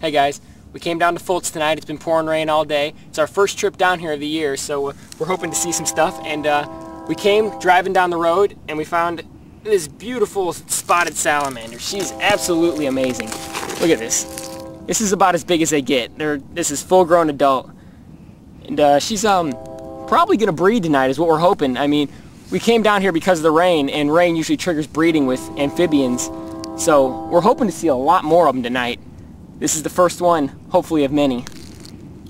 Hey guys, we came down to Fults tonight. It's been pouring rain all day. It's our first trip down here of the year, so we're hoping to see some stuff. And we came driving down the road and we found this beautiful spotted salamander. She's absolutely amazing. Look at this. This is about as big as they get. This is full-grown adult. And she's probably going to breed tonight is what we're hoping. I mean, we came down here because of the rain, and rain usually triggers breeding with amphibians. So we're hoping to see a lot more of them tonight. This is the first one, hopefully of many.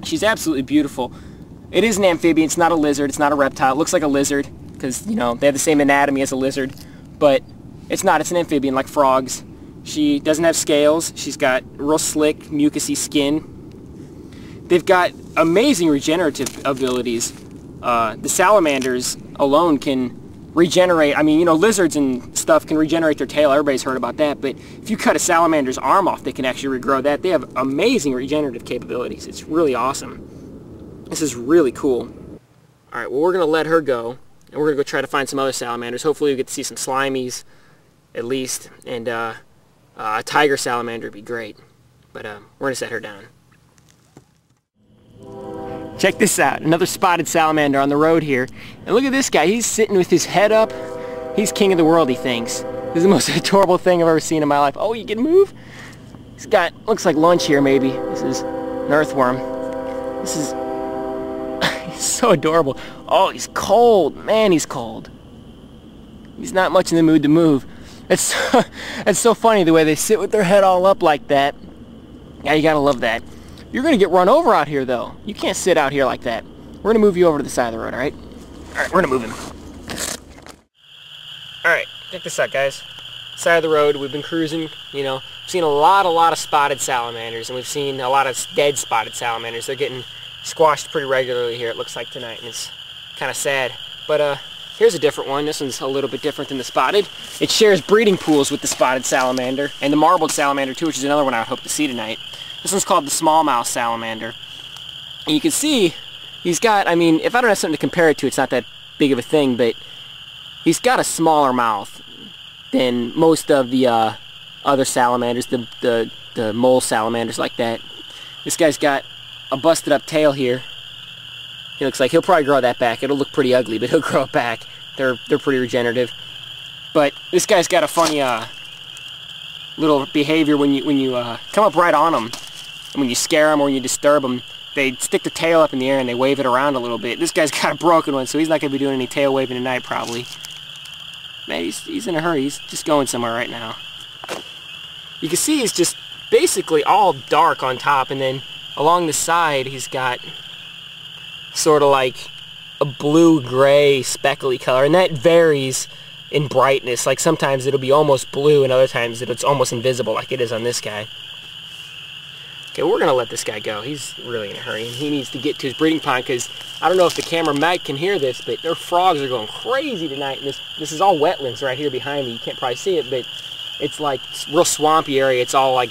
She's absolutely beautiful. It is an amphibian. It's not a lizard. It's not a reptile. It looks like a lizard because, you know, they have the same anatomy as a lizard. But it's not. It's an amphibian like frogs. She doesn't have scales. She's got real slick, mucousy skin. They've got amazing regenerative abilities. The salamanders alone can regenerate. I mean, you know, lizards and stuff can regenerate their tail. Everybody's heard about that. But if you cut a salamander's arm off, they can actually regrow that. They have amazing regenerative capabilities. It's really awesome. This is really cool. All right, well, we're going to let her go. And we're going to go try to find some other salamanders. Hopefully we get to see some slimies, at least. And a tiger salamander would be great. But we're going to set her down. Check this out, another spotted salamander on the road here. And look at this guy, he's sitting with his head up. He's king of the world, he thinks. This is the most adorable thing I've ever seen in my life. Oh, you can move? He's got, looks like lunch here maybe. This is an earthworm. This is, he's so adorable. Oh, he's cold, man, he's cold. He's not much in the mood to move. It's so funny the way they sit with their head all up like that. Yeah, you gotta love that. You're going to get run over out here, though. You can't sit out here like that. We're going to move you over to the side of the road, all right? All right, we're going to move him. All right, check this out, guys. Side of the road, we've been cruising, you know. We've seen a lot of spotted salamanders, and we've seen a lot of dead spotted salamanders. They're getting squashed pretty regularly here, it looks like, tonight, and it's kind of sad. But here's a different one. This one's a little bit different than the spotted. It shares breeding pools with the spotted salamander, and the marbled salamander, too, which is another one I would hope to see tonight. This one's called the smallmouth salamander. And you can see he's got, I mean, if I don't have something to compare it to, it's not that big of a thing, but he's got a smaller mouth than most of the other salamanders, the mole salamanders like that. This guy's got a busted up tail here. He looks like he'll probably grow that back. It'll look pretty ugly, but he'll grow it back. They're pretty regenerative. But this guy's got a funny little behavior when you come up right on him. And when you scare them or when you disturb them, they stick their tail up in the air and they wave it around a little bit. This guy's got a broken one, so he's not going to be doing any tail waving tonight, probably. Man, he's in a hurry. He's just going somewhere right now. You can see he's just basically all dark on top, and then along the side he's got sort of like a blue-gray speckly color, and that varies in brightness. Like sometimes it'll be almost blue, and other times it's almost invisible, like it is on this guy. Okay, we're going to let this guy go. He's really in a hurry, and he needs to get to his breeding pond because I don't know if the camera mic can hear this, but their frogs are going crazy tonight. And this is all wetlands right here behind me. You can't probably see it, but it's like real swampy area. It's all like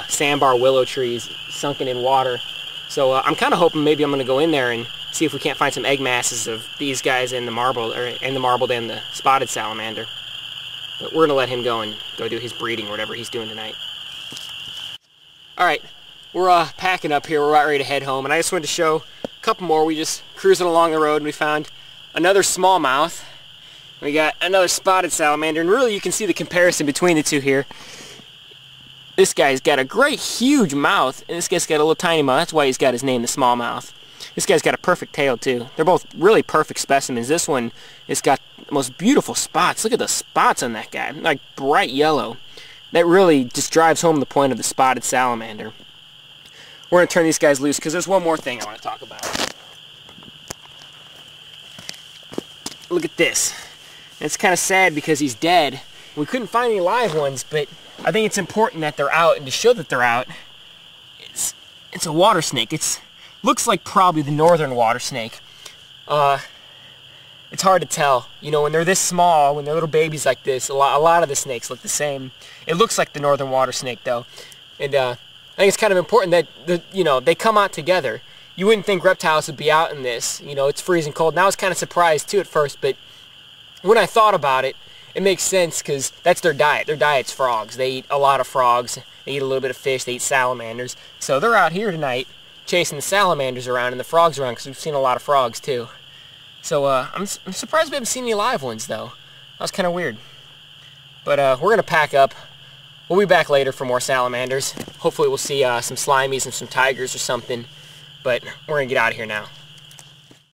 sandbar willow trees sunken in water. So I'm kind of hoping maybe I'm going to go in there and see if we can't find some egg masses of these guys and the marbled and the spotted salamander. But we're going to let him go and go do his breeding or whatever he's doing tonight. All right. We're packing up here. We're about ready to head home, and I just wanted to show a couple more. We just cruising along the road, and we found another smallmouth. We got another spotted salamander, and really you can see the comparison between the two here. This guy's got a great huge mouth, and this guy's got a little tiny mouth. That's why he's got his name, the smallmouth. This guy's got a perfect tail too. They're both really perfect specimens. This one has got the most beautiful spots. Look at the spots on that guy, like bright yellow. That really just drives home the point of the spotted salamander. We're going to turn these guys loose because there's one more thing I want to talk about. Look at this. And it's kind of sad because he's dead. We couldn't find any live ones, but I think it's important that they're out, and to show that they're out, it's a water snake. It looks like probably the northern water snake. It's hard to tell. You know, when they're this small, when they're little babies like this, a lot of the snakes look the same. It looks like the northern water snake, though. And I think it's kind of important that they come out together. You wouldn't think reptiles would be out in this. You know, it's freezing cold. And I was kind of surprised too at first, but when I thought about it, it makes sense because that's their diet. Their diet's frogs. They eat a lot of frogs. They eat a little bit of fish. They eat salamanders. So they're out here tonight chasing the salamanders around and the frogs around because we've seen a lot of frogs too. So I'm surprised we haven't seen any live ones though. That was kind of weird. But we're going to pack up. We'll be back later for more salamanders. Hopefully we'll see some slimies and some tigers or something. But we're going to get out of here now.